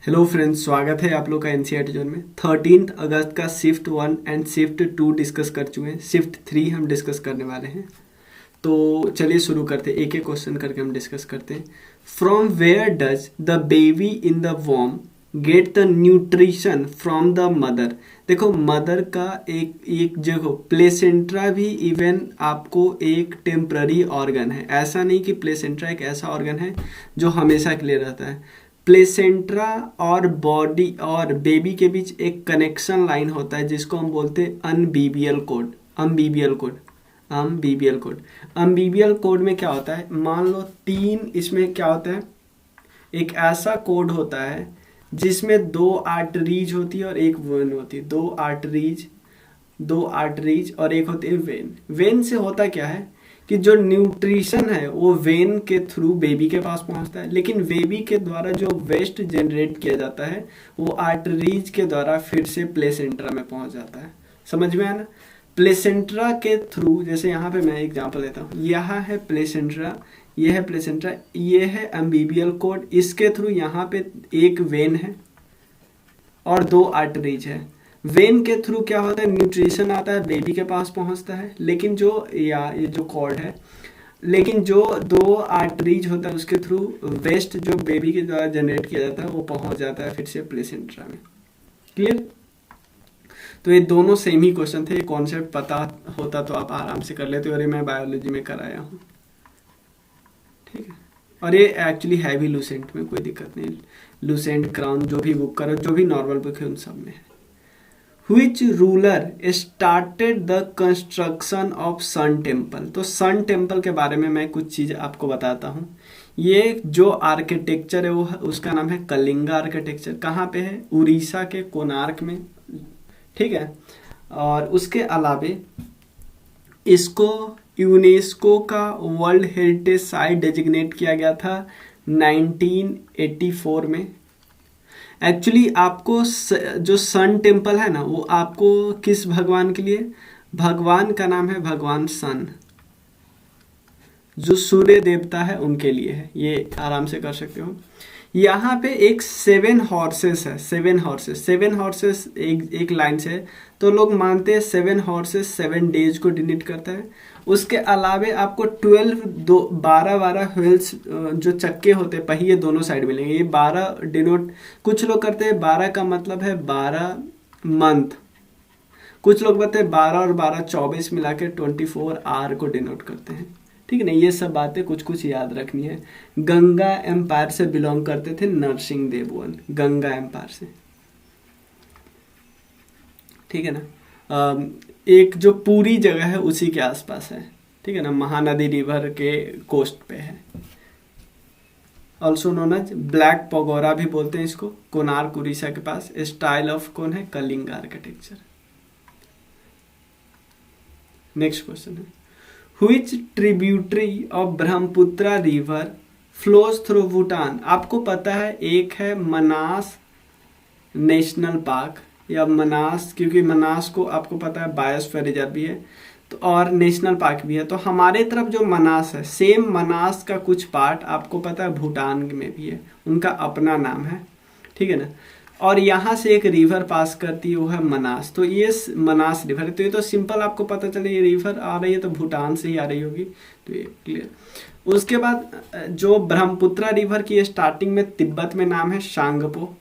Hello friends, स्वागत है आप लोग का एनसीईआरटी जोन में। 13 अगस्त का शिफ्ट 1 एंड शिफ्ट 2 डिस्कस कर चुके हैं। शिफ्ट 3 हम डिस्कस करने वाले हैं। तो चलिए शुरू करते हैं, एक एक क्वेश्चन करके हम डिस्कस करते हैं। From where does the baby in the वॉर्म get the nutrition from the mother. देखो मदर का एक जगह प्लेसेंट्रा भी इवन आपको एक टेम्पररी ऑर्गन है। ऐसा नहीं कि प्लेसेंट्रा एक ऐसा ऑर्गन है जो हमेशा के लिए रहता है। प्लेसेंट्रा और बॉडी और बेबी के बीच एक कनेक्शन लाइन होता है जिसको हम बोलते हैं अनबीबियल कोड। अम्बीबियल कोड में क्या होता है, मान लो 3 इसमें क्या होता है, एक ऐसा कोड होता है जिसमें 2 आर्टरीज होती है और एक वेन होती है। 2 आर्टरीज और एक होती है वेन। वेन से होता क्या है कि जो न्यूट्रिशन है वो वेन के थ्रू बेबी के पास पहुंचता है, लेकिन बेबी के द्वारा जो वेस्ट जनरेट किया जाता है वो आर्टरीज के द्वारा फिर से प्लेसेंट्रा में पहुंच जाता है। समझ में आया ना। प्लेसेंट्रा के थ्रू, जैसे यहाँ पे मैं एग्जांपल लेता हूँ, यहाँ है प्लेसेंट्रा, ये है प्लेसेंट्रा, ये है अम्बीबियल कोड। इसके थ्रू यहाँ पे एक वेन है और 2 आर्टरीज है। वेन के थ्रू क्या होता है, न्यूट्रिशन आता है, बेबी के पास पहुंचता है, लेकिन ये जो कॉर्ड है, लेकिन जो 2 आर्टरीज होता है उसके थ्रू वेस्ट जो बेबी के द्वारा जनरेट किया जाता है वो पहुंच जाता है फिर से प्लेसेंट्रा में। क्लियर। तो ये दोनों सेम ही क्वेश्चन थे। कॉन्सेप्ट पता होता तो आप आराम से कर लेते हो, और ये मैं बायोलॉजी में कराया हूँ। ठीक है। और ये एक्चुअली है भी लूसेंट में, कोई दिक्कत नहीं। लूसेंट, क्राउन, जो भी बुक करो, जो भी नॉर्मल बुक है उन सब में है। Which ruler started the construction of Sun Temple? तो सन टेम्पल के बारे में मैं कुछ चीज़ आपको बताता हूँ। ये जो आर्किटेक्चर है वो उसका नाम है कलिंगा आर्किटेक्चर। कहाँ पे है, उड़ीसा के कोणार्क में। ठीक है। और उसके अलावे इसको यूनेस्को का वर्ल्ड हेरिटेज साइट डेजिग्नेट किया गया था 1984 में। एक्चुअली आपको जो सन टेम्पल है ना वो आपको किस भगवान के लिए, भगवान का नाम है भगवान सन, जो सूर्य देवता है उनके लिए है। ये आराम से कर सकते हो। यहाँ पे एक 7 हॉर्सेस है। 7 हॉर्सेस एक लाइन से है, तो लोग मानते हैं 7 हॉर्सेस 7 डेज को डिनोट करता है। उसके अलावे आपको 12 व्हील्स जो चक्के होते हैं, पहिए दोनों साइड मिलेंगे। ये 12 डिनोट, कुछ लोग करते हैं 12 का मतलब है 12 मंथ, कुछ लोग बताते हैं 12 और 12 24 मिला के 24 आवर को डिनोट करते हैं। ठीक है ना। ये सब बातें कुछ कुछ याद रखनी है। गंगा एम्पायर से बिलोंग करते थे नरसिंह देववन, गंगा एम्पायर से। ठीक है ना। एक जो पूरी जगह है उसी के आसपास है। ठीक है ना। महानदी रिवर के कोस्ट पे है। ऑल्सो नोन एज ब्लैक पगोरा भी बोलते हैं इसको। कोणार्क उड़ीसा के पास। स्टाइल ऑफ कौन है, कलिंगा आर्किटेक्चर। नेक्स्ट क्वेश्चन है, Which tributary of Brahmaputra river flows through Bhutan. आपको पता है एक है मनास नेशनल पार्क, या मनास, क्योंकि मनास को आपको पता है बायोस्फीयर रिजर्व भी है तो और नेशनल पार्क भी है। तो हमारे तरफ जो मनास है, सेम मनास का कुछ पार्ट आपको पता है भूटान में भी है, उनका अपना नाम है। ठीक है ना। और यहाँ से एक रिवर पास करती है, वो है मनास। तो ये मनास रिवर है। तो ये तो सिंपल आपको पता चले ये रिवर आ रही है तो भूटान से ही आ रही होगी। तो ये क्लियर। उसके बाद जो ब्रह्मपुत्र रिवर की स्टार्टिंग में तिब्बत में नाम है सांगपो।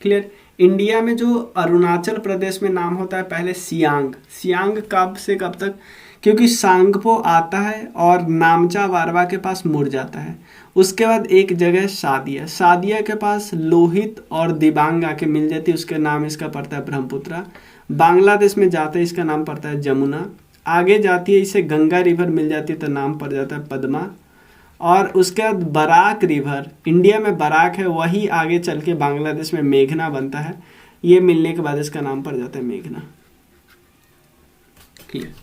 क्लियर। इंडिया में जो अरुणाचल प्रदेश में नाम होता है पहले सियांग। सियांग कब से कब तक, क्योंकि सांगपो आता है और नामचा वारवा के पास मुड़ जाता है। उसके बाद एक जगह सादिया, सादिया के पास लोहित और दिबांग आके मिल जाती है, उसके नाम इसका पड़ता है ब्रह्मपुत्र। बांग्लादेश में जाते हैं इसका नाम पड़ता है जमुना। आगे जाती है इसे गंगा रिवर मिल जाती है तो नाम पड़ जाता है पद्मा। और उसके बाद बराक रिवर, इंडिया में बराक है, वही आगे चल के बांग्लादेश में मेघना बनता है। ये मिलने के बाद इसका नाम पड़ जाता है मेघना। क्लियर।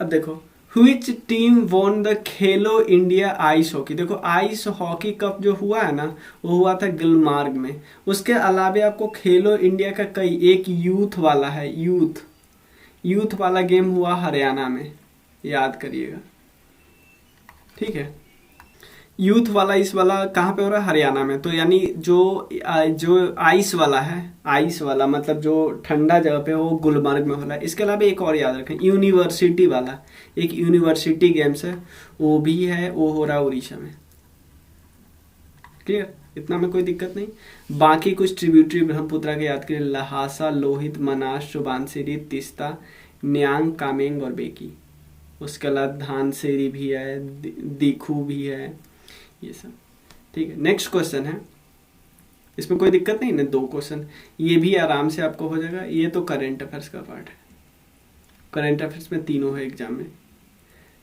अब देखो Which team won the Khelo India ice hockey. देखो आइस हॉकी कप जो हुआ है ना वो हुआ था गुलमार्ग में। उसके अलावे आपको खेलो इंडिया का एक यूथ वाला है, यूथ वाला गेम हुआ हरियाणा में, याद करिएगा। ठीक है। यूथ वाला इस वाला कहाँ पे हो रहा है? हरियाणा में। तो यानी जो आइस वाला है, आइस वाला मतलब जो ठंडा जगह पे, वो गुलमर्ग में हो रहा है। इसके अलावा एक और याद रखें, यूनिवर्सिटी वाला, एक यूनिवर्सिटी गेम्स है, वो भी है, वो हो रहा है उड़ीसा में। क्लियर? इतना में कोई दिक्कत नहीं। बाकी कुछ ट्रिब्यूटरी ब्रह्मपुत्रा के याद करें, लहासा, लोहित, मनास, सुबानसिरी, तीस्ता, न्यांग, कामेंग और बेकी। उसके अलावा धानसेरी भी है, दीखू भी है, ये सब। ठीक है, नेक्स्ट क्वेश्चन है, इसमें कोई दिक्कत नहीं ना, 2 क्वेश्चन, ये भी आराम से आपको हो जाएगा। ये तो करेंट अफेयर्स का पार्ट है, करेंट अफेयर्स में तीनों है एग्जाम में।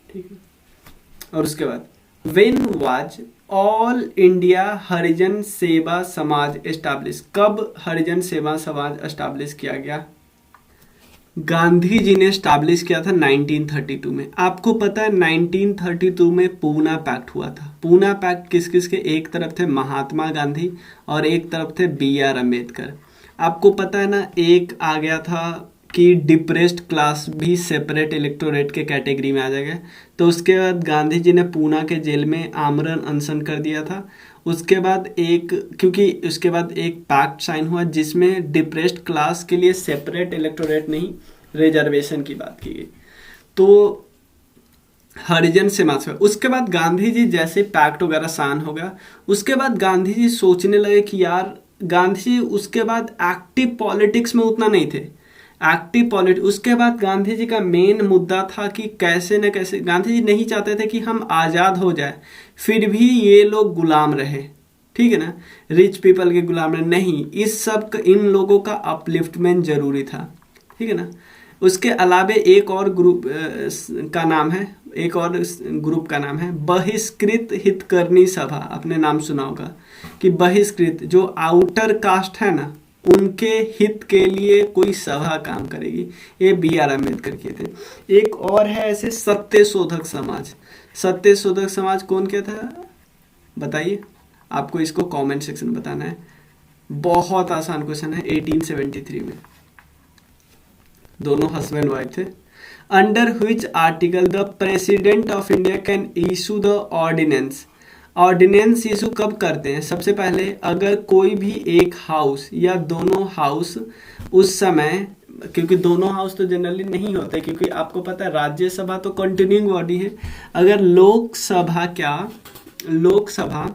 ठीक है, और उसके बाद व्हेन वाज ऑल इंडिया हरिजन सेवा समाज एस्टैब्लिश, कब हरिजन सेवा समाज एस्टैब्लिश किया गया? गांधी जी ने स्टैब्लिश किया था 1932 में। आपको पता है 1932 में पूना पैक्ट हुआ था। पूना पैक्ट किस किस के? एक तरफ थे महात्मा गांधी और एक तरफ थे B.R. अम्बेडकर। आपको पता है ना, एक आ गया था कि डिप्रेस्ड क्लास भी सेपरेट इलेक्टोरेट के कैटेगरी में आ जाएगा। तो उसके बाद गांधी जी ने पूना के जेल में आमरण अनशन कर दिया था। उसके बाद उसके बाद एक पैक्ट साइन हुआ जिसमें डिप्रेस्ड क्लास के लिए सेपरेट इलेक्टोरेट नहीं, रिजर्वेशन की बात की गई। तो हरिजन समाज में उसके बाद गांधी जी जैसे पैक्ट वगैरह साइन हो गया, उसके बाद गांधी जी सोचने लगे कि यार, गांधी जी उसके बाद एक्टिव पॉलिटिक्स में उतना नहीं थे। उसके बाद गांधी जी का मेन मुद्दा था कि कैसे न कैसे, गांधी जी नहीं चाहते थे कि हम आज़ाद हो जाए फिर भी ये लोग गुलाम रहे। ठीक है ना, रिच पीपल के गुलाम रहे नहीं, इस सब इन लोगों का अपलिफ्टमेंट जरूरी था। ठीक है ना, उसके अलावा एक और ग्रुप का नाम है बहिष्कृत हितकर्मी सभा। आपने नाम सुना होगा कि बहिष्कृत जो आउटर कास्ट है ना, उनके हित के लिए कोई सभा काम करेगी। ये B.R. अम्बेडकर किए थे। एक और है ऐसे सत्यशोधक समाज। सत्यशोधक समाज कौन क्या था बताइए? आपको इसको कमेंट सेक्शन में बताना है। बहुत आसान क्वेश्चन है, 1873 में दोनों हस्बैंड वाइफ थे। Under which article the president of India can issue the ordinance. Ordinance issue कब करते हैं? सबसे पहले अगर कोई भी एक हाउस या दोनों हाउस उस समय, क्योंकि दोनों हाउस तो जनरली नहीं होते, क्योंकि आपको पता है राज्यसभा तो कंटिन्यूइंग बॉडी है। अगर लोकसभा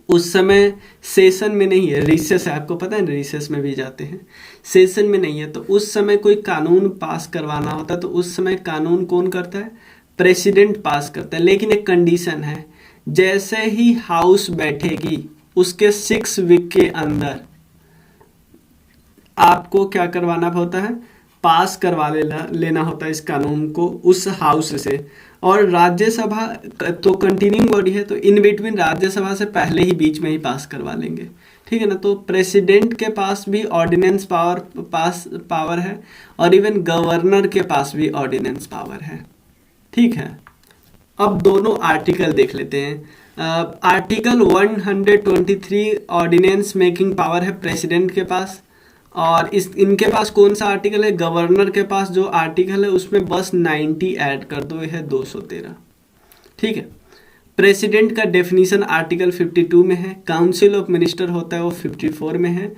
उस समय सेशन में नहीं है, रिसेस है, आपको पता है ना, रिसेस में भी जाते हैं, सेशन में नहीं है, तो उस समय कोई कानून पास करवाना होता है, तो उस समय कानून कौन करता है? प्रेसिडेंट पास करता है। लेकिन एक कंडीशन है, जैसे ही हाउस बैठेगी उसके 6 वीक के अंदर आपको क्या करवाना होता है? पास करवा लेना होता है इस कानून को उस हाउस से। और राज्यसभा तो कंटिन्यूइंग बॉडी है, तो इन बिटवीन राज्यसभा से पहले ही बीच में ही पास करवा लेंगे। ठीक है ना, तो प्रेसिडेंट के पास भी ऑर्डिनेंस पावर है और इवन गवर्नर के पास भी ऑर्डिनेंस पावर है। ठीक है, अब दोनों आर्टिकल देख लेते हैं। आर्टिकल 123 ऑर्डिनेंस मेकिंग पावर है प्रेसिडेंट के पास, और इनके पास कौन सा आर्टिकल है? गवर्नर के पास जो आर्टिकल है उसमें बस 90 ऐड कर दो, ये है 213। ठीक है, प्रेसिडेंट का डेफिनेशन आर्टिकल 52 में है, काउंसिल ऑफ मिनिस्टर होता है वो 54 में है,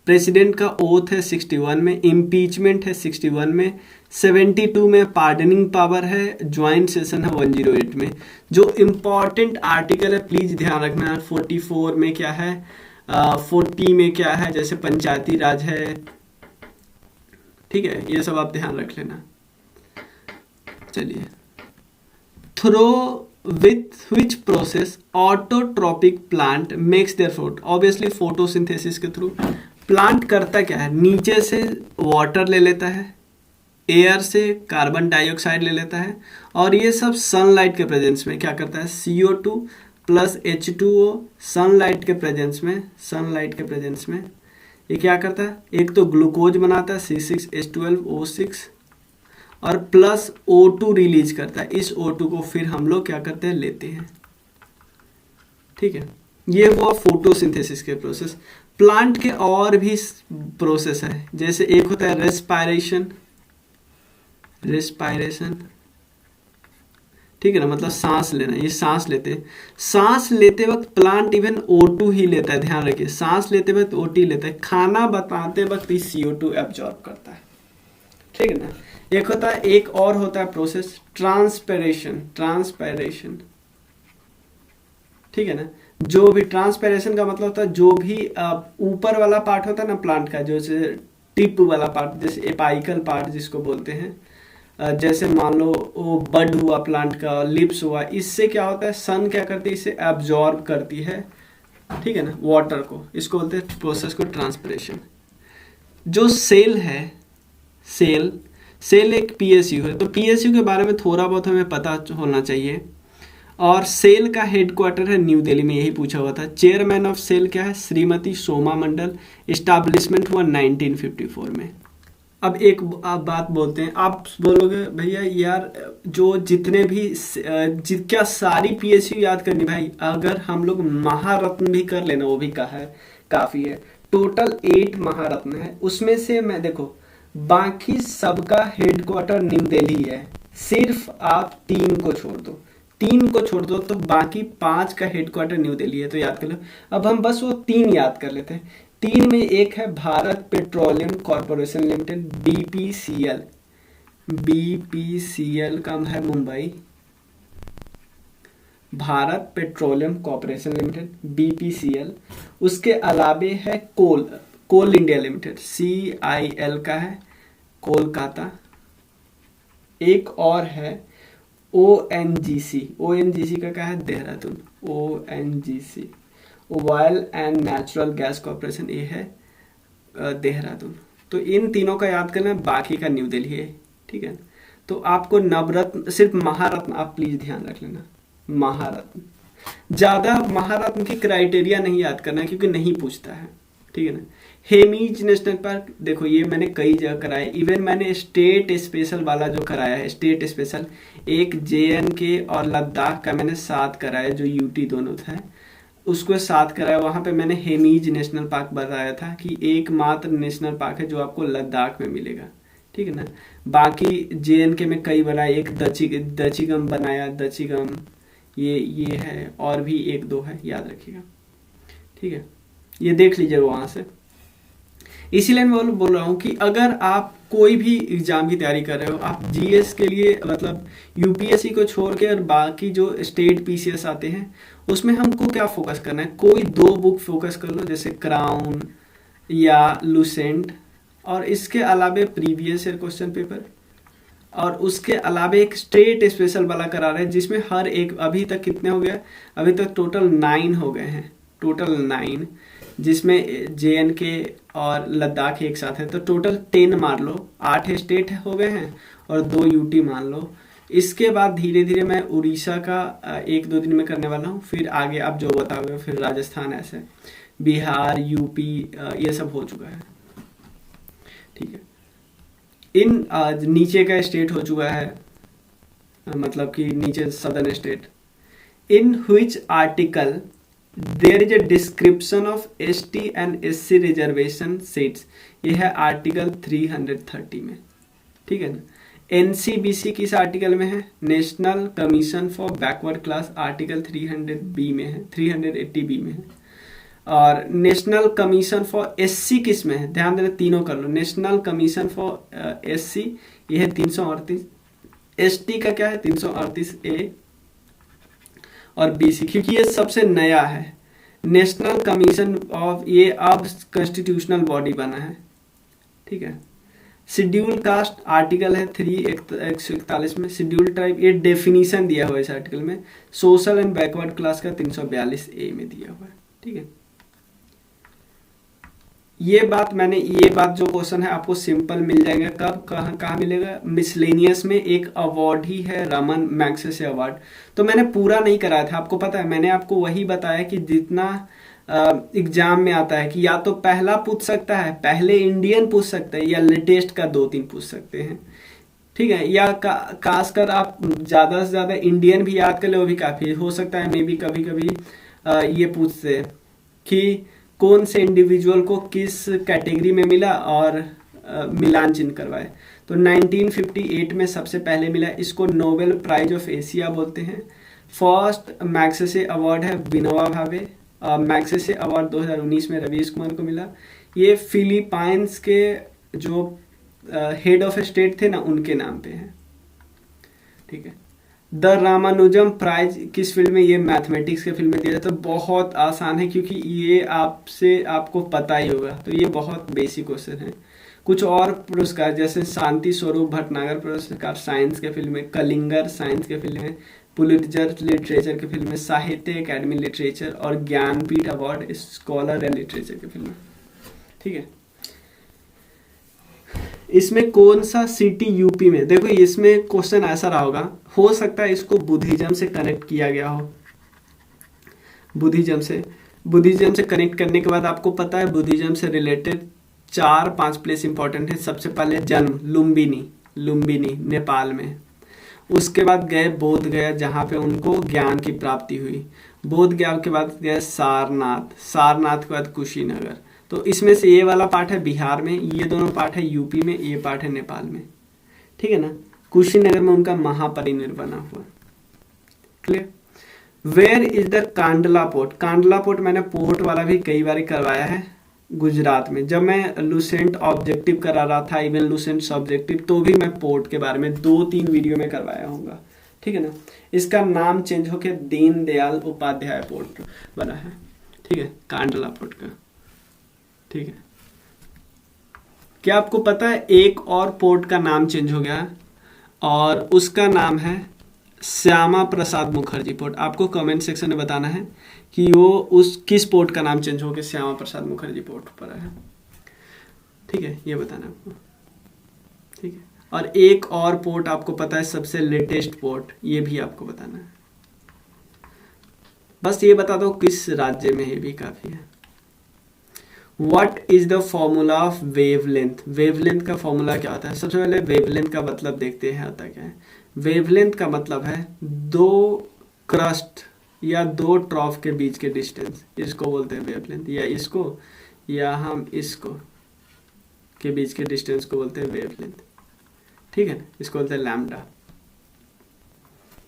प्रेसिडेंट का ओथ है 61 में, इम्पीचमेंट है 61 में, 72 में पार्डनिंग पावर है, ज्वाइंट सेशन है 108 में। जो इम्पॉर्टेंट आर्टिकल है प्लीज ध्यान रखना, 44 में क्या है, 40 में क्या है, जैसे पंचायती राज है। ठीक है, ये सब आप ध्यान रख लेना। चलिए, through with which process autotrophic plant makes their food. Obviously photosynthesis के थ्रू। प्लांट करता क्या है? नीचे से वाटर ले लेता है, एयर से कार्बन डाइऑक्साइड ले लेता है, और ये सब सनलाइट के प्रेजेंस में क्या करता है? CO2 प्लस H2O सनलाइट के प्रेजेंस में ये क्या करता है? एक तो ग्लूकोज बनाता है C6H12O6 और प्लस O2 रिलीज करता है। इस O2 को फिर हम लोग क्या करते हैं? लेते हैं। ठीक है, ये हुआ फोटोसिंथेसिस के प्रोसेस। प्लांट के और भी प्रोसेस है, जैसे एक होता है रेस्पायरेशन, ठीक है ना, मतलब सांस लेना, ये सांस लेते हैं। सांस लेते वक्त प्लांट इवन O2 ही लेता है, ध्यान रखिए, सांस लेते वक्त O2 लेता है, खाना बताते वक्त ही CO2 एब्जॉर्ब करता है, ठीक है ना। एक होता है, एक और होता है प्रोसेस ट्रांसपेरेशन, ट्रांसपेरेशन, ठीक है ना। जो भी ट्रांसपेरेशन का मतलब होता है जो भी ऊपर वाला पार्ट होता है ना प्लांट का, जैसे टिप वाला पार्ट, जैसे एपाइकल पार्ट जिसको बोलते हैं, जैसे मान लो वो बड हुआ प्लांट का, लिप्स हुआ, इससे क्या होता है, सन क्या करती है, इसे एब्जॉर्ब करती है, ठीक है ना, वाटर को, इसको बोलते हैं प्रोसेस को ट्रांसपिरेशन। जो सेल है, सेल एक पीएसयू है, तो पीएसयू के बारे में थोड़ा बहुत हमें पता होना चाहिए। और सेल का हेडक्वार्टर है न्यू दिल्ली में, यही पूछा हुआ था। चेयरमैन ऑफ सेल क्या है, श्रीमती सोमा मंडल। इस्टेब्लिशमेंट हुआ 1954 में। अब एक आप बात बोलते हैं, आप बोलोगे भैया यार जो जितने भी क्या सारी पीएसयू याद करनी भाई, अगर हम लोग महारत्न भी कर लेना वो भी कहा है काफी है। टोटल 8 महारत्न है, उसमें से मैं देखो बाकी सबका हेडक्वार्टर न्यू दिल्ली है, सिर्फ आप 3 को छोड़ दो, 3 को छोड़ दो तो बाकी 5 का हेडक्वार्टर न्यू दिल्ली है, तो याद कर लो। अब हम बस वो 3 याद कर लेते हैं। 3 में एक है Bharat petroleum corporation limited, BPCL, BPCL का है Mumbai, Bharat petroleum corporation limited BPCL. उसके अलावे है कोल इंडिया लिमिटेड, CIL का है कोलकाता। एक और है ONGC का क्या है Dehradun, ONGC oil and natural gas corporation, ये है देहरादून। तो इन तीनों का याद करना, बाकी का न्यू दिल्ली है, ठीक है। तो आपको नवरत्न, सिर्फ महारत्न आप प्लीज ध्यान रख लेना, महारत्न। ज्यादा महारत्न की क्राइटेरिया नहीं याद करना क्योंकि नहीं पूछता है, ठीक है ना। हेमीज नेशनल पार्क, देखो ये मैंने कई जगह कराया, इवन मैंने स्टेट स्पेशल वाला जो कराया है, स्टेट स्पेशल एक JNK और लद्दाख का मैंने साथ कराया, जो UT दोनों था उसको साथ कराया। वहां पे मैंने हेमीज नेशनल पार्क बताया था कि एकमात्र नेशनल पार्क है जो आपको लद्दाख में मिलेगा, ठीक है ना। बाकी JNK में कई बनाए, एक दचीगम बनाया, दचीगम ये है, और भी 1-2 है, याद रखिएगा, ठीक है। ये देख लीजिएगा वहां से। इसीलिए मैं बोल रहा हूँ कि अगर आप कोई भी एग्जाम की तैयारी कर रहे हो, आप GS के लिए मतलब UPSC को छोड़ के और बाकी जो स्टेट PCS आते हैं उसमें हमको क्या फोकस करना है, कोई 2 बुक फोकस कर लो, जैसे क्राउन या लुसेंट, और इसके अलावे प्रीवियस ईयर क्वेश्चन पेपर, और उसके अलावे एक स्टेट स्पेशल वाला करा रहे हैं जिसमें हर एक, अभी तक कितने हो गया, अभी तक टोटल 9 हो गए हैं, टोटल 9, जिसमें JNK और लद्दाख एक साथ है, तो टोटल 10 मार लो, 8 स्टेट हो गए हैं और 2 UT मान लो। इसके बाद धीरे धीरे मैं उड़ीसा का 1-2 दिन में करने वाला हूँ, फिर आगे आप जो बताओगे, फिर राजस्थान, ऐसे बिहार, UP ये सब हो चुका है, ठीक है। इन नीचे का स्टेट हो चुका है, मतलब कि नीचे southern state. In which article there is a description of ST and SC reservation seats, ये है आर्टिकल 330 में, ठीक है ना। NCBC किस आर्टिकल में है, national commission for backward class article 300B में है, 380B में है। और नेशनल कमीशन फॉर SC किस में है, ध्यान देना, तीनों कर लो। नेशनल कमीशन फॉर SC ये है 338, ST का क्या है 338A और BC, क्योंकि ये सबसे नया है। नेशनल कमीशन ऑफ, ये अब कॉन्स्टिट्यूशनल बॉडी बना है, ठीक है। शेड्यूल कास्ट आर्टिकल है 141 में। शेड्यूल ट्राइब, ये डेफिनेशन दिया हुआ है इस आर्टिकल में। सोशल एंड बैकवर्ड क्लास का 342A में दिया हुआ है, ठीक है। ये बात जो क्वेश्चन है आपको सिंपल मिल जाएगा, कब कहाँ मिलेगा, मिसलेनियस में एक अवार्ड ही है, रमन मैग्सेसे अवार्ड। तो मैंने पूरा नहीं कराया था, आपको पता है, मैंने आपको वही बताया कि जितना एग्जाम में आता है कि या तो पहला पूछ सकता है, पहले इंडियन पूछ सकते हैं, या लेटेस्ट का 2-3 पूछ सकते हैं, ठीक है। या खासकर आप ज्यादा से ज्यादा इंडियन भी याद कर ले, वो भी काफी हो सकता है। मे बी कभी कभी ये पूछते कि कौन से इंडिविजुअल को किस कैटेगरी में मिला और मिलान चिन्ह करवाए। तो 1958 में सबसे पहले मिला, इसको नोबेल प्राइज ऑफ एशिया बोलते हैं। फर्स्ट मैग्सेसे अवार्ड है विनोबा भावे। मैग्सेसे अवार्ड 2019 में रवीश कुमार को मिला। ये फिलीपाइंस के जो हेड ऑफ स्टेट थे ना, उनके नाम पे है, ठीक है। द रामानुजम प्राइज किस फील्ड में, ये मैथमेटिक्स के फील्ड में दिया जाता है। तो बहुत आसान है क्योंकि ये आपको पता ही होगा, तो ये बहुत बेसिक क्वेश्चन है। कुछ और पुरस्कार जैसे शांति स्वरूप भटनागर पुरस्कार साइंस के फील्ड में, कलिंगर साइंस के फील्ड में, पुलित्जर लिटरेचर के फील्ड में, साहित्य अकेडमी लिटरेचर और Jnanpith award scholar and literature के फील्ड में, ठीक है। इसमें कौन सा सिटी यूपी में, देखो इसमें क्वेश्चन ऐसा रहा होगा, हो सकता है इसको बुद्धिज्म से कनेक्ट किया गया हो। बुद्धिज्म से कनेक्ट करने के बाद आपको पता है बुद्धिज्म से रिलेटेड 4-5 प्लेस इंपॉर्टेंट है। सबसे पहले जन्म लुम्बिनी नेपाल में। उसके बाद गए बोध गया जहाँ पे उनको ज्ञान की प्राप्ति हुई। बोध गया के बाद गए सारनाथ के बाद कुशीनगर। तो इसमें से ये वाला पार्ट है बिहार में, ये दोनों पार्ट है यूपी में, ये पार्ट है नेपाल में, ठीक है ना। कुशीनगर में उनका महापरिनिर्वाण हुआ। Clear. Where is the Kandla port मैंने पोर्ट वाला भी कई बार करवाया है गुजरात में। जब मैं लुसेंट ऑब्जेक्टिव करा रहा था, इवन लुसेंट सब्जेक्टिव, तो भी मैं पोर्ट के बारे में 2-3 वीडियो में करवाया होगा, ठीक है ना। इसका नाम चेंज होकर दीनदयाल उपाध्याय पोर्ट बना है, ठीक है, कांडला पोर्ट का, ठीक है। क्या आपको पता है एक और पोर्ट का नाम चेंज हो गया और उसका नाम है श्यामा प्रसाद मुखर्जी पोर्ट। आपको कमेंट सेक्शन में बताना है कि वो उस किस पोर्ट का नाम चेंज हो गया श्यामा प्रसाद मुखर्जी पोर्ट पर है, ठीक है, ये बताना आपको, ठीक है। और एक और पोर्ट आपको पता है सबसे लेटेस्ट पोर्ट, ये भी आपको बताना है। बस ये बता दो किस राज्य में, ये भी काफी है। What is the formula of wavelength? Wavelength का फॉर्मूला क्या होता है? सबसे पहले वेवलेंथ का मतलब देखते हैं होता क्या है। वेवलेंथ का मतलब है 2 क्रस्ट या 2 ट्रॉफ के बीच के डिस्टेंस, इसको बोलते हैं वेवलेंथ, या इसको या हम इसको के बीच के डिस्टेंस को बोलते हैं वेवलेंथ, ठीक है ना, इसको बोलते हैं लैम्डा।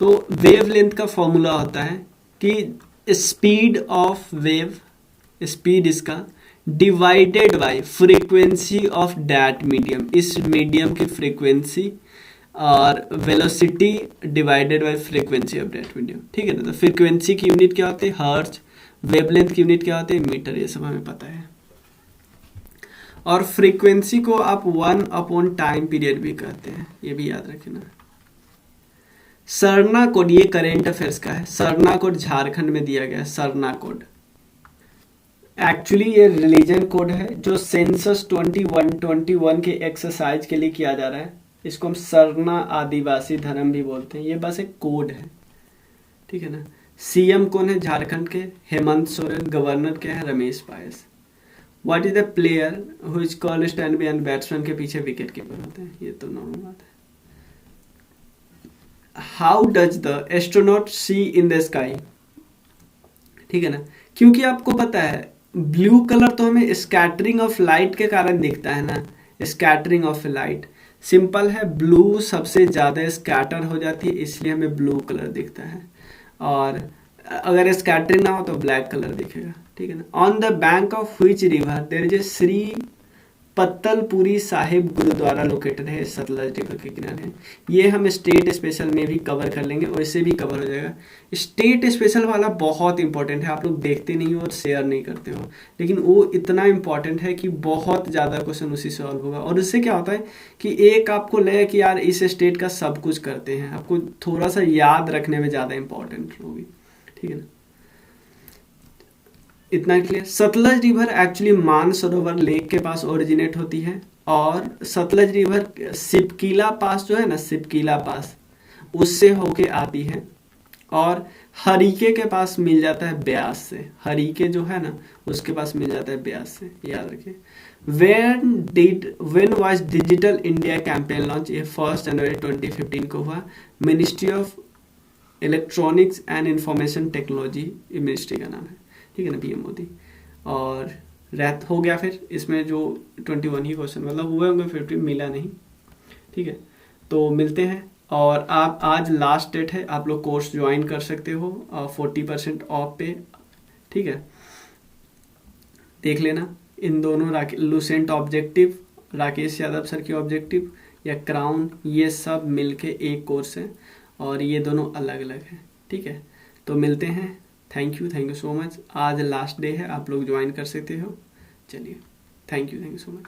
तो वेवलेंथ का फॉर्मूला होता है कि स्पीड ऑफ वेव, स्पीड इसका divided by frequency of that medium, इस मीडियम की फ्रीक्वेंसी, और velocity divided by frequency of that medium, ठीक है ना। तो फ्रीक्वेंसी की यूनिट क्या होती है? हर्ट्ज। वेवलेंथ की यूनिट क्या होती है? मीटर। ये सब हमें पता है। और फ्रीक्वेंसी को आप 1/टाइम पीरियड भी कहते हैं, ये भी याद रखना। सरना कोड, ये करेंट अफेयर्स का है। सरना कोड झारखंड में दिया गया है, सरना कोड। एक्चुअली ये रिलीजन कोड है जो सेंसस 21 के एक्सरसाइज के लिए किया जा रहा है। इसको हम सरना आदिवासी धर्म भी बोलते हैं। ये बस एक कोड है, ठीक है ना। सीएम कौन है झारखंड के? हेमंत सोरेन। गवर्नर क्या है? Ramesh Bais. What is the player who is called stand behind batsman के पीछे विकेट कीपर होते हैं? ये तो नॉर्मल बात है। How does the astronaut see in the sky? ठीक है ना, क्योंकि आपको पता है ब्लू कलर तो हमें स्कैटरिंग ऑफ लाइट के कारण दिखता है ना, स्कैटरिंग ऑफ लाइट। सिंपल है, ब्लू सबसे ज्यादा स्कैटर हो जाती है, इसलिए हमें ब्लू कलर दिखता है। और अगर स्कैटरिंग ना हो तो ब्लैक कलर दिखेगा, ठीक है ना। On the bank of which river there is a Shri Patalpuri Sahib Gurdwara located है? सतलज रिवर के किनारे। ये हम स्टेट स्पेशल में भी कवर कर लेंगे, वैसे भी कवर हो जाएगा। स्टेट स्पेशल वाला बहुत इंपॉर्टेंट है, आप लोग देखते नहीं हो और शेयर नहीं करते हो, लेकिन वो इतना इंपॉर्टेंट है कि बहुत ज़्यादा क्वेश्चन उसी से सॉल्व होगा। और उससे क्या होता है कि एक आपको लगे कि यार इस स्टेट का सब कुछ करते हैं, आपको थोड़ा सा याद रखने में ज़्यादा इंपॉर्टेंट होगी, ठीक है ना। इतना clear. Sutlej river actually Mansarovar lake के पास ओरिजिनेट होती है, और सतलज रिवर सिपकीला पास जो है ना, सिपकीला पास उससे होके आती है, और हरीके के पास मिल जाता है ब्यास से। हरीके जो है ना उसके पास मिल जाता है ब्यास से, याद रखिए। When was digital India campaign launch? ये 1 जनवरी 2015 को हुआ। Ministry of electronics and information technology ministry का नाम है, ठीक है ना, पीएम मोदी। और हो गया। फिर इसमें जो 21 ही क्वेश्चन मतलब हुए होंगे, 50 मिला नहीं। ठीक है, तो मिलते हैं। और आप आज लास्ट डेट है, आप लोग कोर्स ज्वाइन कर सकते हो 40% ऑफ पे। ठीक है, देख लेना इन दोनों Lucent objective, Rakesh Yadav sir की ऑब्जेक्टिव या क्राउन, ये सब मिलके एक कोर्स है और ये दोनों अलग अलग हैं। ठीक है, तो मिलते हैं। Thank you so much. आज लास्ट डे है, आप लोग ज्वाइन कर सकते हो। चलिए, थैंक यू सो मच।